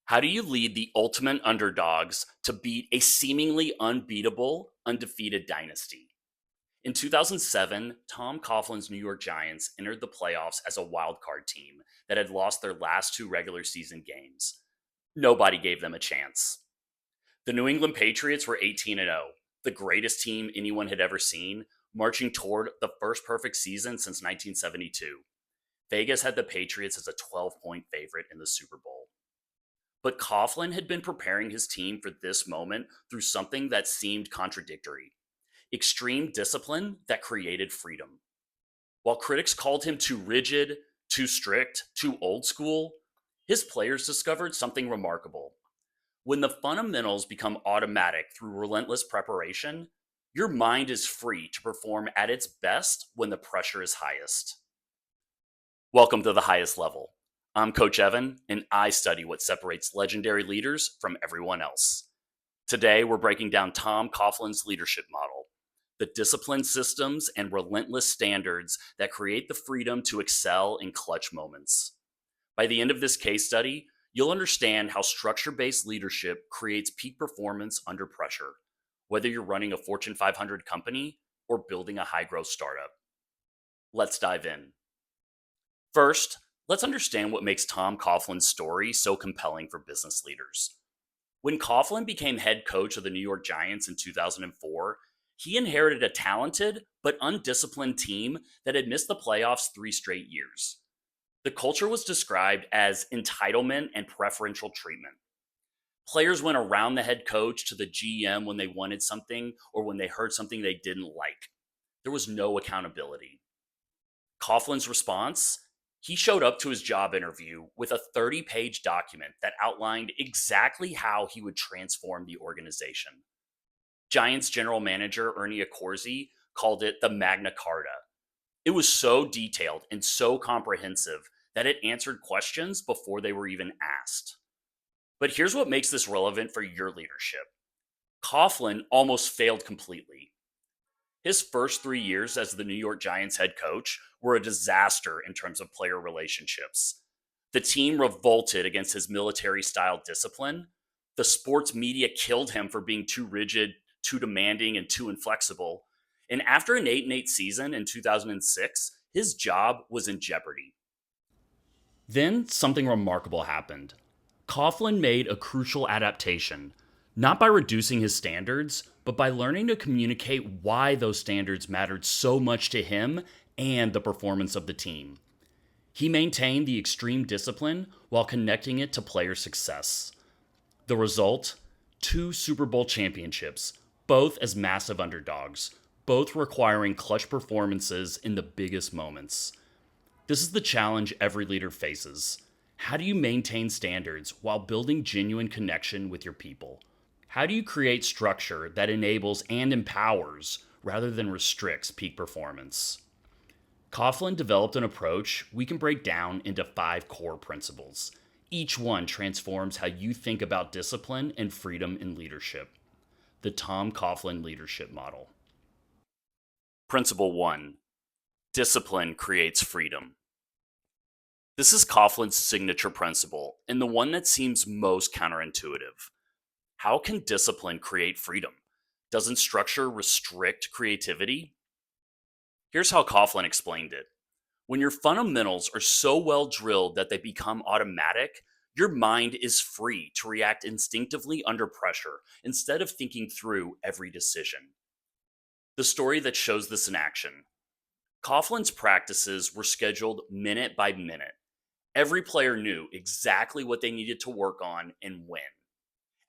How do you lead the ultimate underdogs to beat a seemingly unbeatable, undefeated dynasty? In 2007, Tom Coughlin's New York Giants entered the playoffs as a wild card team that had lost their last two regular season games. Nobody gave them a chance. The New England Patriots were 18-0, the greatest team anyone had ever seen, marching toward the first perfect season since 1972. Vegas had the Patriots as a 12-point favorite in the Super Bowl. But Coughlin had been preparing his team for this moment through something that seemed contradictory: extreme discipline that created freedom. While critics called him too rigid, too strict, too old school, his players discovered something remarkable. When the fundamentals become automatic through relentless preparation, your mind is free to perform at its best when the pressure is highest. Welcome to the highest level. I'm Coach Evan, and I study what separates legendary leaders from everyone else. Today, we're breaking down Tom Coughlin's leadership model, the disciplined systems and relentless standards that create the freedom to excel in clutch moments. By the end of this case study, you'll understand how structure-based leadership creates peak performance under pressure, whether you're running a Fortune 500 company or building a high-growth startup. Let's dive in. First, let's understand what makes Tom Coughlin's story so compelling for business leaders. When Coughlin became head coach of the New York Giants in 2004, he inherited a talented but undisciplined team that had missed the playoffs 3 straight years. The culture was described as entitlement and preferential treatment. Players went around the head coach to the GM when they wanted something or when they heard something they didn't like. There was no accountability. Coughlin's response: he showed up to his job interview with a 30-page document that outlined exactly how he would transform the organization. Giants general manager Ernie Accorsi called it the Magna Carta. It was so detailed and so comprehensive that it answered questions before they were even asked. But here's what makes this relevant for your leadership. Coughlin almost failed completely. His first 3 years as the New York Giants head coach were a disaster in terms of player relationships. The team revolted against his military-style discipline. The sports media killed him for being too rigid, too demanding, and too inflexible. And after an 8-8 season in 2006, his job was in jeopardy. Then something remarkable happened. Coughlin made a crucial adaptation, not by reducing his standards, but by learning to communicate why those standards mattered so much to him and the performance of the team. He maintained the extreme discipline while connecting it to player success. The result? 2 Super Bowl championships, both as massive underdogs, both requiring clutch performances in the biggest moments. This is the challenge every leader faces. How do you maintain standards while building genuine connection with your people? How do you create structure that enables and empowers rather than restricts peak performance? Coughlin developed an approach we can break down into 5 core principles. Each one transforms how you think about discipline and freedom in leadership. The Tom Coughlin leadership model. Principle 1: discipline creates freedom. This is Coughlin's signature principle, and the one that seems most counterintuitive. How can discipline create freedom? Doesn't structure restrict creativity? Here's how Coughlin explained it. When your fundamentals are so well drilled that they become automatic, your mind is free to react instinctively under pressure instead of thinking through every decision. The story that shows this in action. Coughlin's practices were scheduled minute by minute. Every player knew exactly what they needed to work on and when.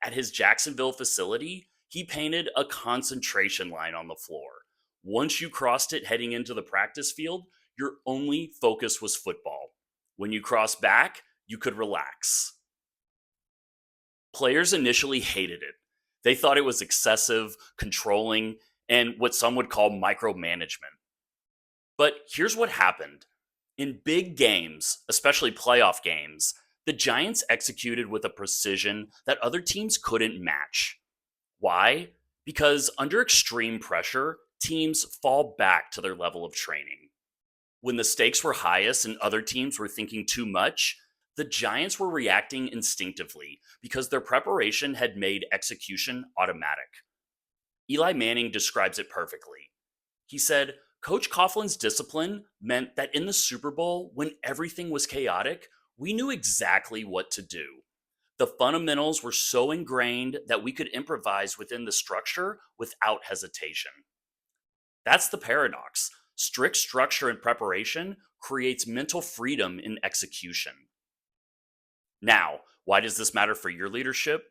At his Jacksonville facility, he painted a concentration line on the floor. Once you crossed it heading into the practice field, your only focus was football. When you crossed back, you could relax. Players initially hated it. They thought it was excessive, controlling, and what some would call micromanagement. But here's what happened. In big games, especially playoff games, the Giants executed with a precision that other teams couldn't match. Why? Because under extreme pressure, teams fall back to their level of training. When the stakes were highest and other teams were thinking too much, The Giants were reacting instinctively because their preparation had made execution automatic. Eli Manning describes it perfectly. He said, Coach Coughlin's discipline meant that in the Super Bowl, when everything was chaotic, we knew exactly what to do. The fundamentals were so ingrained that we could improvise within the structure without hesitation. That's the paradox. Strict structure and preparation creates mental freedom in execution. Now, why does this matter for your leadership?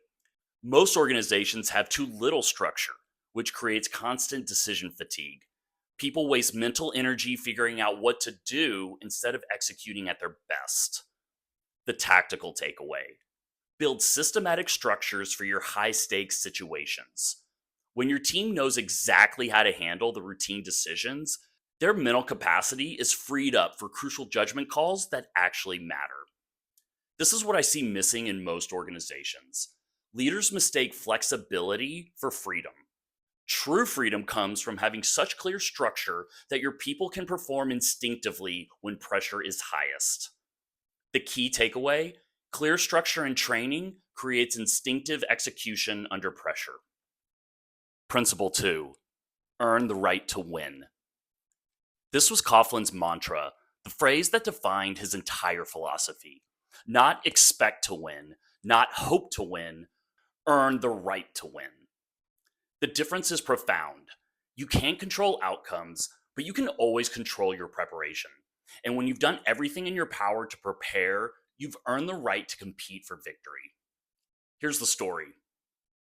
Most organizations have too little structure, which creates constant decision fatigue. People waste mental energy figuring out what to do instead of executing at their best. The tactical takeaway: build systematic structures for your high stakes situations. When your team knows exactly how to handle the routine decisions, their mental capacity is freed up for crucial judgment calls that actually matter. This is what I see missing in most organizations. Leaders mistake flexibility for freedom. True freedom comes from having such clear structure that your people can perform instinctively when pressure is highest. The key takeaway: clear structure and training creates instinctive execution under pressure. Principle 2: earn the right to win. This was Coughlin's mantra, the phrase that defined his entire philosophy. Not expect to win, not hope to win, earn the right to win. The difference is profound. You can't control outcomes, but you can always control your preparation. And when you've done everything in your power to prepare, you've earned the right to compete for victory. Here's the story.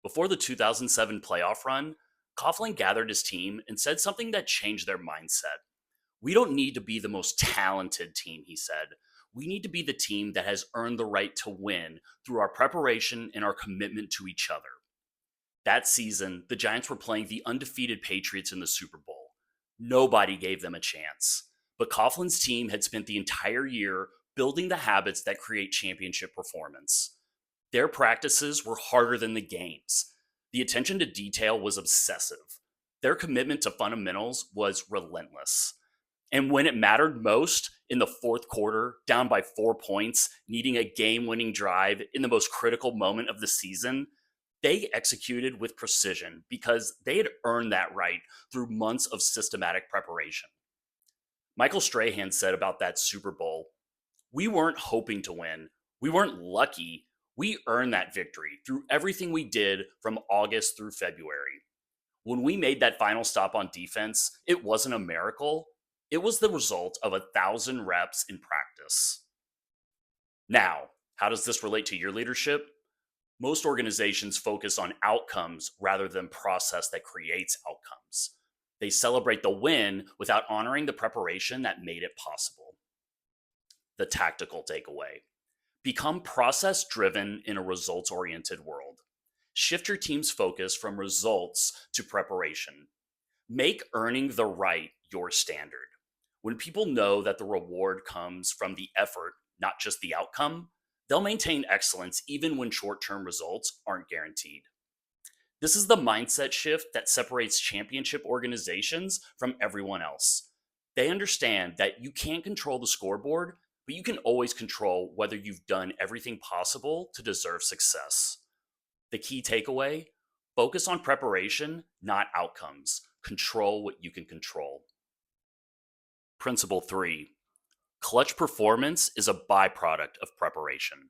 Before the 2007 playoff run, Coughlin gathered his team and said something that changed their mindset. We don't need to be the most talented team, he said. We need to be the team that has earned the right to win through our preparation and our commitment to each other. That season, the Giants were playing the undefeated Patriots in the Super Bowl. Nobody gave them a chance. But Coughlin's team had spent the entire year building the habits that create championship performance. Their practices were harder than the games. The attention to detail was obsessive. Their commitment to fundamentals was relentless. And when it mattered most, in the fourth quarter, down by 4 points, needing a game-winning drive in the most critical moment of the season, they executed with precision because they had earned that right through months of systematic preparation. Michael Strahan said about that Super Bowl, "We weren't hoping to win. We weren't lucky. We earned that victory through everything we did from August through February. When we made that final stop on defense, it wasn't a miracle. It was the result of 1,000 reps in practice." Now, how does this relate to your leadership? Most organizations focus on outcomes rather than process that creates outcomes. They celebrate the win without honoring the preparation that made it possible. The tactical takeaway: become process driven in a results oriented world. Shift your team's focus from results to preparation. Make earning the right your standard. When people know that the reward comes from the effort, not just the outcome, they'll maintain excellence even when short-term results aren't guaranteed. This is the mindset shift that separates championship organizations from everyone else. They understand that you can't control the scoreboard, but you can always control whether you've done everything possible to deserve success. The key takeaway: focus on preparation, not outcomes. Control what you can control. Principle 3: clutch performance is a byproduct of preparation.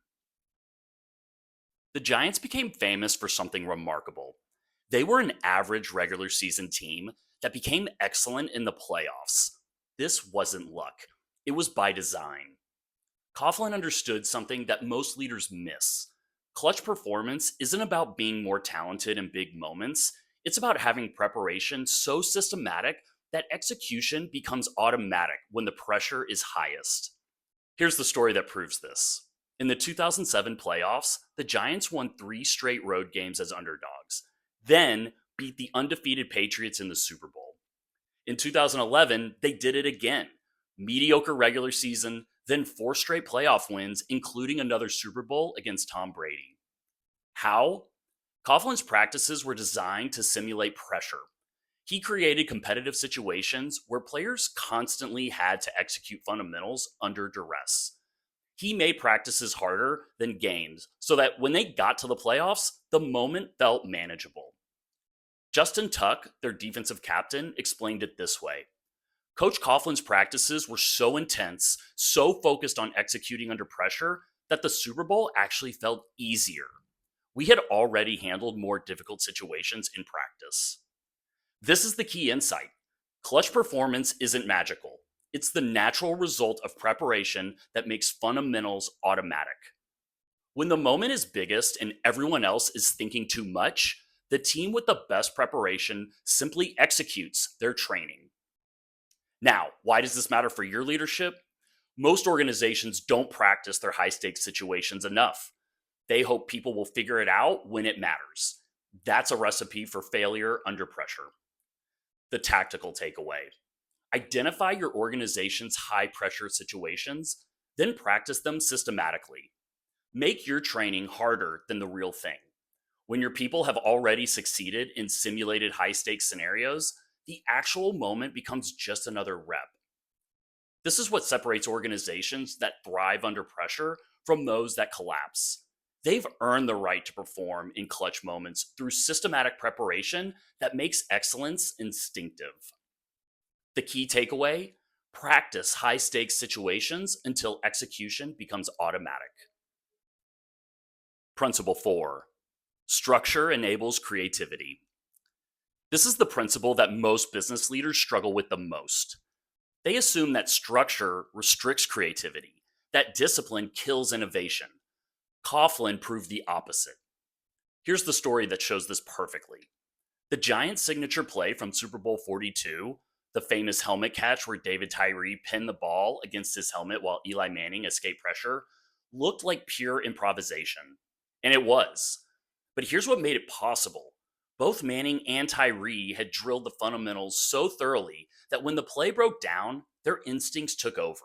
The Giants became famous for something remarkable. They were an average regular season team that became excellent in the playoffs. This wasn't luck, it was by design. Coughlin understood something that most leaders miss. Clutch performance isn't about being more talented in big moments, it's about having preparation so systematic that execution becomes automatic when the pressure is highest. Here's the story that proves this. In the 2007 playoffs, the Giants won 3 straight road games as underdogs, then beat the undefeated Patriots in the Super Bowl. In 2011, they did it again. Mediocre regular season, then 4 straight playoff wins, including another Super Bowl against Tom Brady. How? Coughlin's practices were designed to simulate pressure. He created competitive situations where players constantly had to execute fundamentals under duress. He made practices harder than games so that when they got to the playoffs, the moment felt manageable. Justin Tuck, their defensive captain, explained it this way. Coach Coughlin's practices were so intense, so focused on executing under pressure, that the Super Bowl actually felt easier. We had already handled more difficult situations in practice. This is the key insight. Clutch performance isn't magical. It's the natural result of preparation that makes fundamentals automatic. When the moment is biggest and everyone else is thinking too much, the team with the best preparation simply executes their training. Now, why does this matter for your leadership? Most organizations don't practice their high stakes situations enough. They hope people will figure it out when it matters. That's a recipe for failure under pressure. The tactical takeaway. Identify your organization's high pressure situations, then practice them systematically. Make your training harder than the real thing. When your people have already succeeded in simulated high stakes scenarios, the actual moment becomes just another rep. This is what separates organizations that thrive under pressure from those that collapse. They've earned the right to perform in clutch moments through systematic preparation that makes excellence instinctive. The key takeaway: practice high stakes situations until execution becomes automatic. Principle 4: structure enables creativity. This is the principle that most business leaders struggle with the most. They assume that structure restricts creativity, that discipline kills innovation. Coughlin proved the opposite. Here's the story that shows this perfectly. The Giants' signature play from Super Bowl 42, the famous helmet catch where David Tyree pinned the ball against his helmet while Eli Manning escaped pressure, looked like pure improvisation. And it was. But here's what made it possible. Both Manning and Tyree had drilled the fundamentals so thoroughly that when the play broke down, their instincts took over.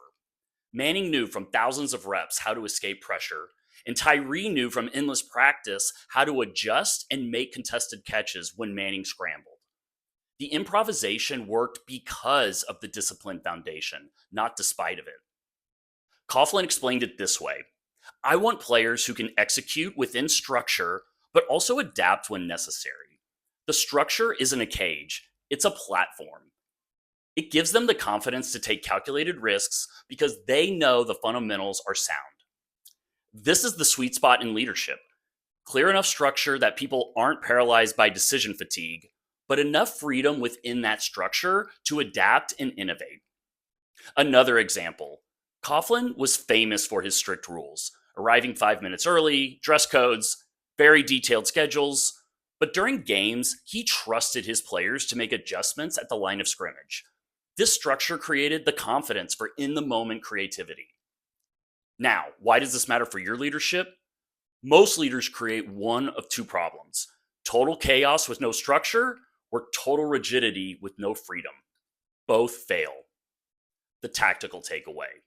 Manning knew from thousands of reps how to escape pressure, and Tyree knew from endless practice how to adjust and make contested catches when Manning scrambled. The improvisation worked because of the disciplined foundation, not despite of it. Coughlin explained it this way. I want players who can execute within structure, but also adapt when necessary. The structure isn't a cage, it's a platform. It gives them the confidence to take calculated risks because they know the fundamentals are sound. This is the sweet spot in leadership. Clear enough structure that people aren't paralyzed by decision fatigue, but enough freedom within that structure to adapt and innovate. Another example. Coughlin was famous for his strict rules, arriving 5 minutes early, dress codes, very detailed schedules. But during games, he trusted his players to make adjustments at the line of scrimmage. This structure created the confidence for in-the-moment creativity. Now, why does this matter for your leadership? Most leaders create one of two problems: total chaos with no structure, or total rigidity with no freedom. Both fail. The tactical takeaway.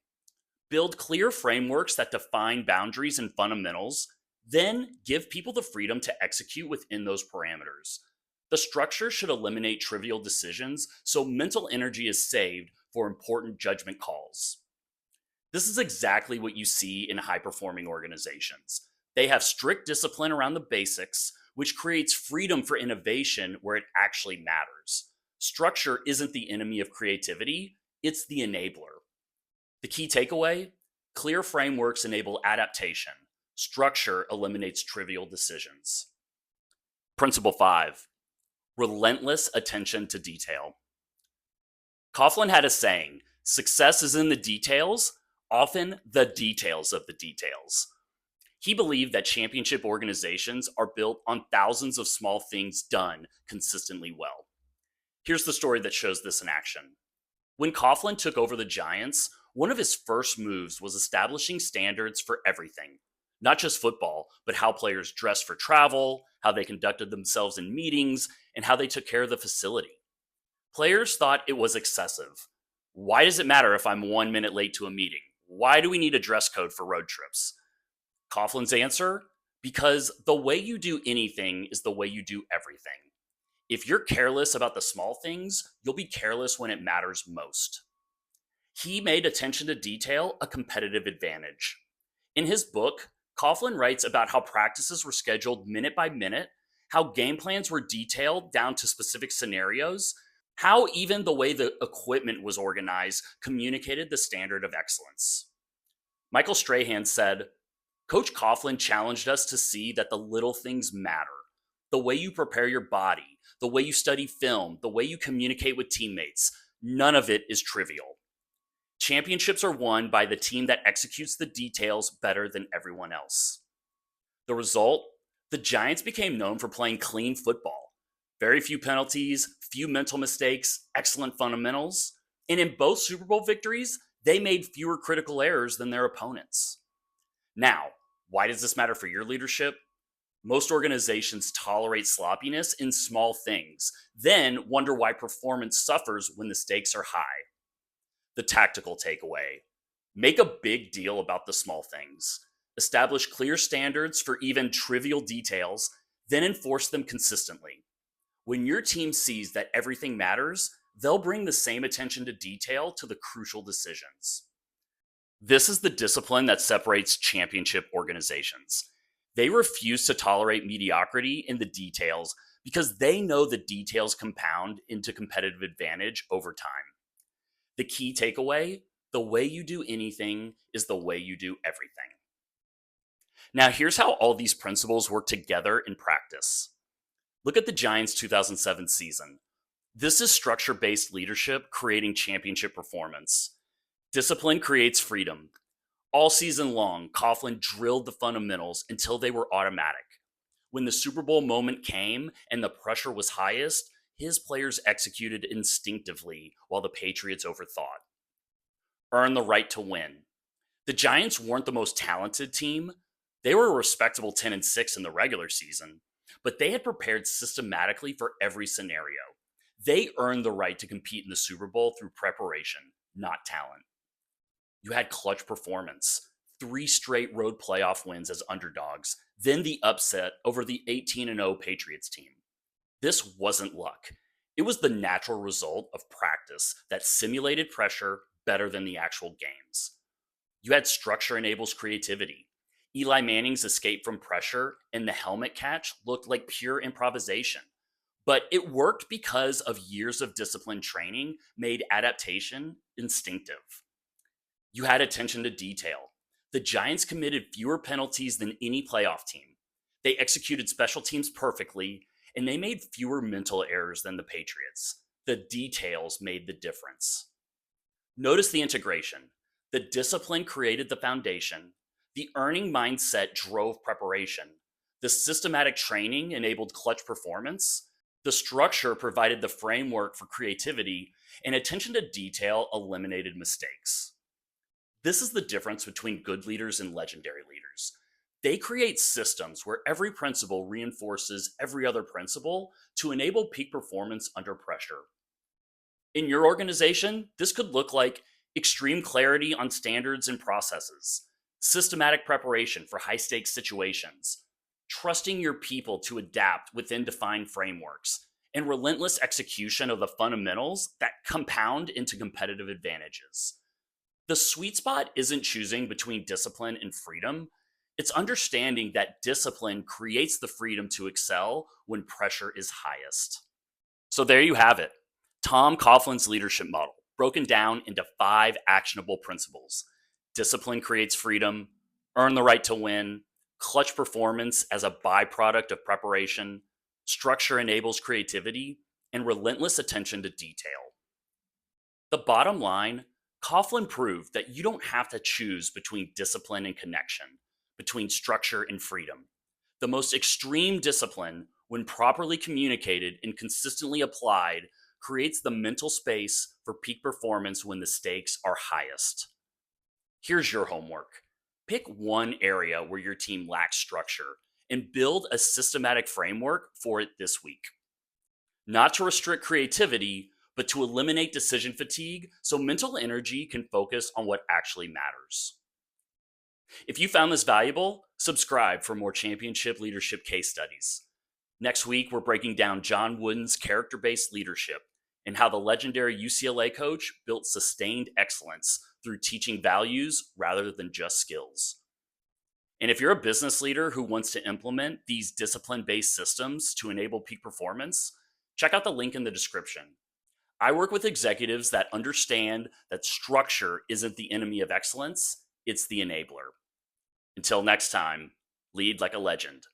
Build clear frameworks that define boundaries and fundamentals, then give people the freedom to execute within those parameters. The structure should eliminate trivial decisions so mental energy is saved for important judgment calls. This is exactly what you see in high-performing organizations. They have strict discipline around the basics, which creates freedom for innovation where it actually matters. Structure isn't the enemy of creativity, it's the enabler. The key takeaway: clear frameworks enable adaptation. Structure eliminates trivial decisions. Principle 5: relentless attention to detail. Coughlin had a saying, success is in the details, often the details of the details. He believed that championship organizations are built on thousands of small things done consistently well. Here's the story that shows this in action. When Coughlin took over the Giants, one of his first moves was establishing standards for everything. Not just football, but how players dressed for travel, how they conducted themselves in meetings, and how they took care of the facility. Players thought it was excessive. Why does it matter if I'm 1 minute late to a meeting? Why do we need a dress code for road trips? Coughlin's answer: because the way you do anything is the way you do everything. If you're careless about the small things, you'll be careless when it matters most. He made attention to detail a competitive advantage. In his book, Coughlin writes about how practices were scheduled minute by minute, how game plans were detailed down to specific scenarios, how even the way the equipment was organized communicated the standard of excellence. Michael Strahan said, Coach Coughlin challenged us to see that the little things matter. The way you prepare your body, the way you study film, the way you communicate with teammates, none of it is trivial. Championships are won by the team that executes the details better than everyone else. The result? The Giants became known for playing clean football. Very few penalties, few mental mistakes, excellent fundamentals. And in both Super Bowl victories, they made fewer critical errors than their opponents. Now, why does this matter for your leadership? Most organizations tolerate sloppiness in small things, then wonder why performance suffers when the stakes are high. The tactical takeaway: make a big deal about the small things. Establish clear standards for even trivial details, then enforce them consistently. When your team sees that everything matters, they'll bring the same attention to detail to the crucial decisions. This is the discipline that separates championship organizations. They refuse to tolerate mediocrity in the details because they know the details compound into competitive advantage over time. The key takeaway: the way you do anything is the way you do everything. Now, here's how all these principles work together in practice. Look at the Giants' 2007 season. This is structure-based leadership creating championship performance. Discipline creates freedom. All season long, Coughlin drilled the fundamentals until they were automatic. When the Super Bowl moment came and the pressure was highest, his players executed instinctively while the Patriots overthought. Earn the right to win. The Giants weren't the most talented team. They were a respectable 10-6 in the regular season, but they had prepared systematically for every scenario. They earned the right to compete in the Super Bowl through preparation, not talent. You had clutch performance, 3 straight road playoff wins as underdogs, then the upset over the 18-0 Patriots team. This wasn't luck. It was the natural result of practice that simulated pressure better than the actual games. You had structure enables creativity. Eli Manning's escape from pressure and the helmet catch looked like pure improvisation. But it worked because of years of disciplined training made adaptation instinctive. You had attention to detail. The Giants committed fewer penalties than any playoff team. They executed special teams perfectly, and they made fewer mental errors than the Patriots. The details made the difference. Notice the integration. The discipline created the foundation. The earning mindset drove preparation. The systematic training enabled clutch performance. The structure provided the framework for creativity, and attention to detail eliminated mistakes. This is the difference between good leaders and legendary leaders. They create systems where every principle reinforces every other principle to enable peak performance under pressure. In your organization, this could look like extreme clarity on standards and processes, systematic preparation for high-stakes situations, trusting your people to adapt within defined frameworks, and relentless execution of the fundamentals that compound into competitive advantages. The sweet spot isn't choosing between discipline and freedom. It's understanding that discipline creates the freedom to excel when pressure is highest. So there you have it. Tom Coughlin's leadership model, broken down into 5 actionable principles. Discipline creates freedom, earn the right to win, clutch performance as a byproduct of preparation, structure enables creativity, and relentless attention to detail. The bottom line: Coughlin proved that you don't have to choose between discipline and connection, between structure and freedom. The most extreme discipline, when properly communicated and consistently applied, creates the mental space for peak performance when the stakes are highest. Here's your homework. Pick one area where your team lacks structure and build a systematic framework for it this week. Not to restrict creativity, but to eliminate decision fatigue so mental energy can focus on what actually matters. If you found this valuable, subscribe for more championship leadership case studies. Next week, we're breaking down John Wooden's character-based leadership and how the legendary UCLA coach built sustained excellence through teaching values rather than just skills. And if you're a business leader who wants to implement these discipline based systems to enable peak performance, check out the link in the description. I work with executives that understand that structure isn't the enemy of excellence, it's the enabler. Until next time, lead like a legend.